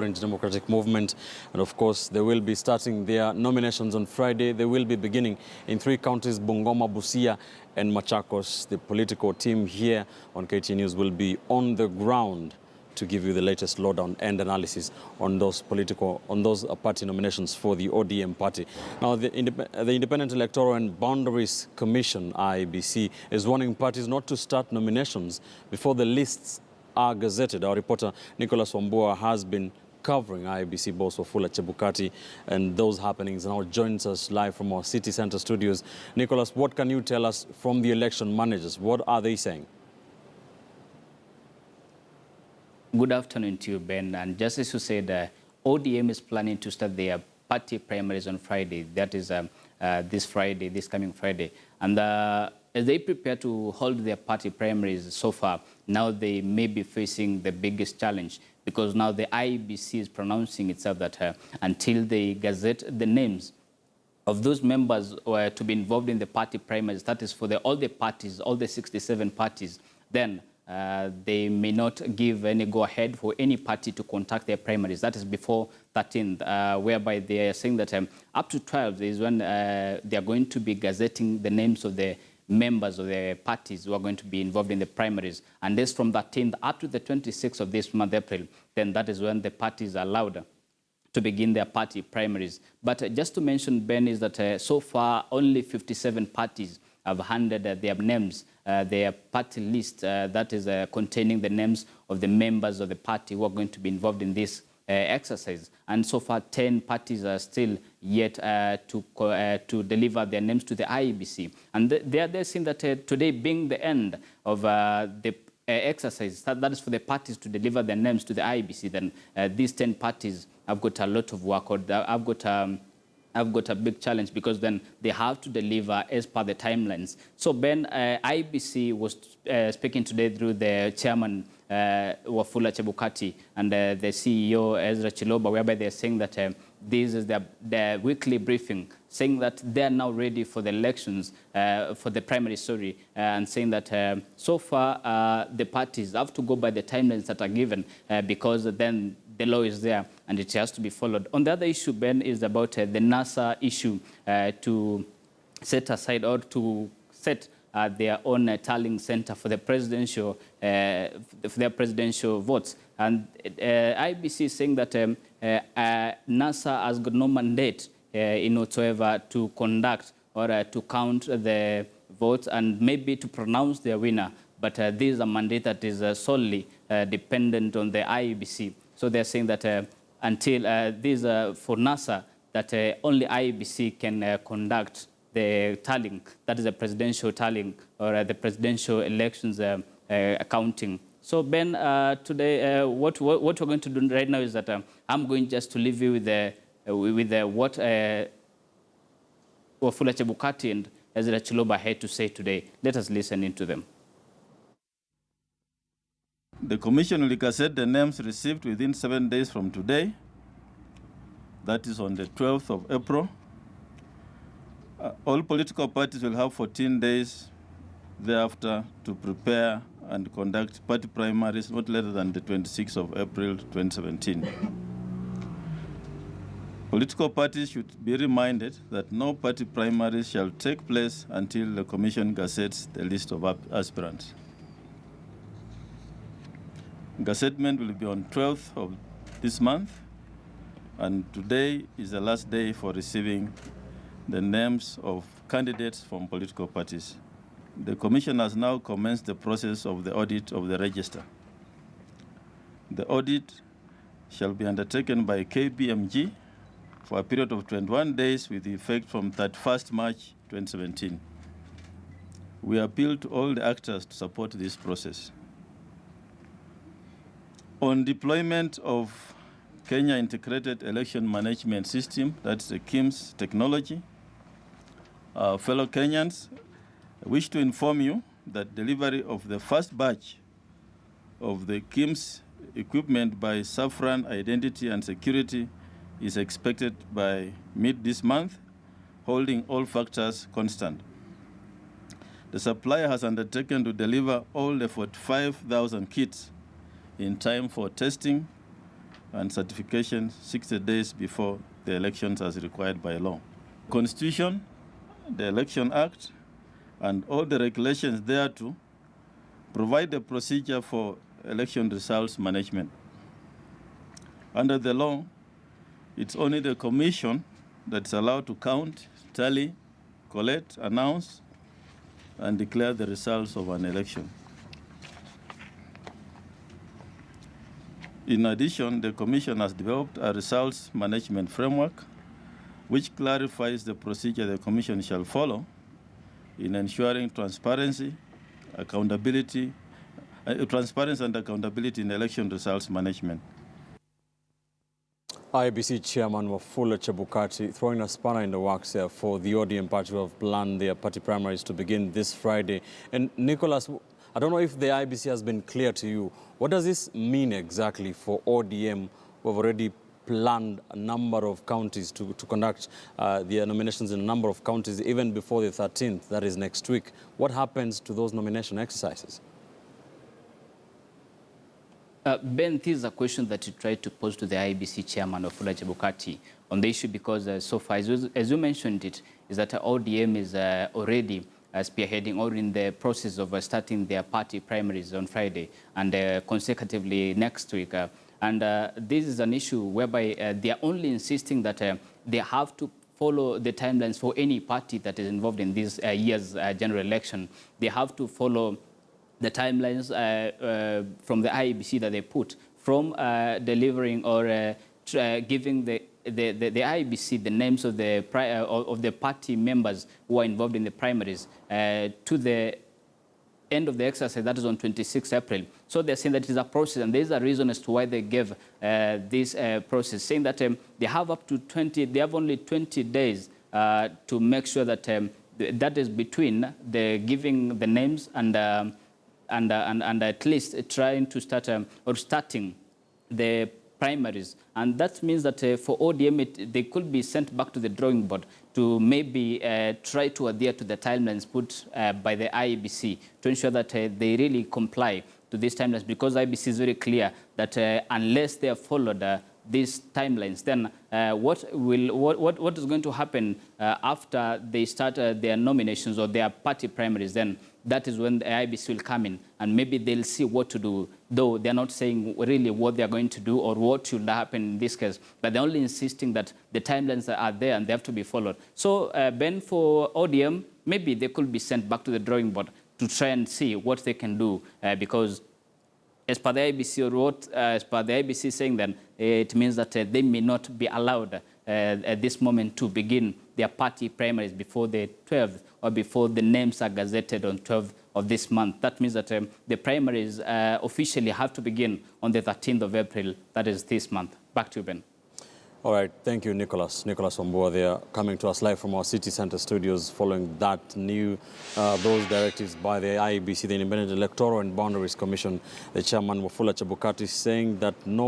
Orange Democratic Movement. And of course, they will be starting their nominations on Friday. They will be beginning in 3 counties, Bungoma, Busia, and Machakos. The political team here on KT News will be on the ground to give you the latest lowdown and analysis on those party nominations for the ODM party. Now, the Independent Electoral and Boundaries Commission, IEBC, is warning parties not to start nominations before the lists are gazetted. Our reporter Nicholas Wambua has been covering IEBC boss Wafula Chebukati and those happenings now joins us live from our city center studios. Nicholas, what can you tell us from the election managers? What are they saying? Good afternoon to you, Ben. And just as you said, ODM is planning to start their party primaries on Friday. That is this coming Friday. And as they prepare to hold their party primaries so far, now they may be facing the biggest challenge because now the IEBC is pronouncing itself that until they gazette the names of those members to be involved in the party primaries, that is for all the parties, all the 67 parties, then they may not give any go-ahead for any party to contact their primaries. That is before 13th, whereby they are saying that up to 12th is when they are going to be gazetting the names of the members of the parties who are going to be involved in the primaries. And this from 13th up to the 26th of this month, April, then that is when the parties are allowed to begin their party primaries. But just to mention, Ben, is that so far only 57 parties have handed their names, their party list, that is containing the names of the members of the party who are going to be involved in this exercise. And so far, 10 parties are still yet to deliver their names to the IEBC. And they're saying that today being the end of the exercise, that is for the parties to deliver their names to the IEBC, then these 10 parties have got a lot of work. I've got a big challenge because then they have to deliver as per the timelines. So Ben, IEBC was speaking today through the chairman, Wafula Chebukati, and the CEO, Ezra Chiloba, whereby they're saying that this is their weekly briefing, saying that they're now ready for the elections, for the primary, and saying that so far the parties have to go by the timelines that are given because then the law is there and it has to be followed. On the other issue, Ben, is about the NASA issue to set aside or to set their own tallying center for the presidential, for their presidential votes. And IBC is saying that NASA has got no mandate in whatsoever to conduct or to count the votes and maybe to pronounce their winner. But this is a mandate that is solely dependent on the IEBC. So they're saying that until this for NASA, that only IEBC can conduct the tallying, that is a presidential tallying or the presidential elections accounting. So Ben, today what we're going to do right now is that I'm going just to leave you with what Wafula Chebukati and Ezra Chiloba had to say today. Let us listen into them. The Commission will gazette the names received within 7 days from today. That is on the 12th of April. All political parties will have 14 days thereafter to prepare and conduct party primaries not later than the 26th of April 2017. Political parties should be reminded that no party primaries shall take place until the Commission gazettes the list of aspirants. Gazettement will be on 12th of this month, and today is the last day for receiving the names of candidates from political parties. The Commission has now commenced the process of the audit of the register. The audit shall be undertaken by KPMG for a period of 21 days with effect from 31st March 2017. We appeal to all the actors to support this process. On deployment of Kenya Integrated Election Management System, that's the KIMS technology, fellow Kenyans, I wish to inform you that delivery of the first batch of the KIMS equipment by Saffron Identity and Security is expected by mid this month, holding all factors constant. The supplier has undertaken to deliver all the 45,000 kits in time for testing and certification 60 days before the elections as required by law. Constitution, the Election Act, and all the regulations thereto provide a procedure for election results management. Under the law, it's only the commission that's allowed to count, tally, collect, announce, and declare the results of an election. In addition, the Commission has developed a results management framework which clarifies the procedure the Commission shall follow in ensuring transparency and accountability in election results management. IEBC Chairman Wafula Chebukati throwing a spanner in the works here for the ODM party who have planned their party primaries to begin this Friday. And Nicholas, I don't know if the IEBC has been clear to you. What does this mean exactly for ODM who have already planned a number of counties to conduct their nominations in a number of counties even before the 13th, that is next week? What happens to those nomination exercises? Ben, this is a question that you tried to pose to the IEBC Chairman Wafula Chebukati on the issue because so far, as you mentioned it, is that ODM is already spearheading or in the process of starting their party primaries on Friday and consecutively next week. This is an issue whereby they are only insisting that they have to follow the timelines for any party that is involved in this year's general election. They have to follow the timelines from the IEBC that they put from delivering or giving the IEBC the names of the party members who are involved in the primaries to the end of the exercise, that is on 26 April. So they're saying that it is a process, and there is a reason as to why they gave this process, saying that they have only 20 days to make sure that that is between the giving the names and at least trying to start or starting the primaries. And that means that for ODM, they could be sent back to the drawing board to maybe try to adhere to the timelines put by the IEBC to ensure that they really comply to these timelines, because IEBC is very clear that unless they have followed these timelines, then what is going to happen after they start their nominations or their party primaries, then that is when the IEBC will come in and maybe they'll see what to do, though they're not saying really what they're going to do or what should happen in this case, but they're only insisting that the timelines are there and they have to be followed. So Ben, for ODM, maybe they could be sent back to the drawing board to try and see what they can do, because as per the IEBC, or what as per the IEBC saying, then it means that they may not be allowed at this moment to begin their party primaries before the 12th or before the names are gazetted on 12th of this month. That means that the primaries officially have to begin on the 13th of April, that is this month. Back to you, Ben. All right, thank you, Nicholas. Nicholas Wambua there, coming to us live from our City Center studios following those directives by the IEBC, the Independent Electoral and Boundaries Commission. The Chairman Wafula Chebukati saying that no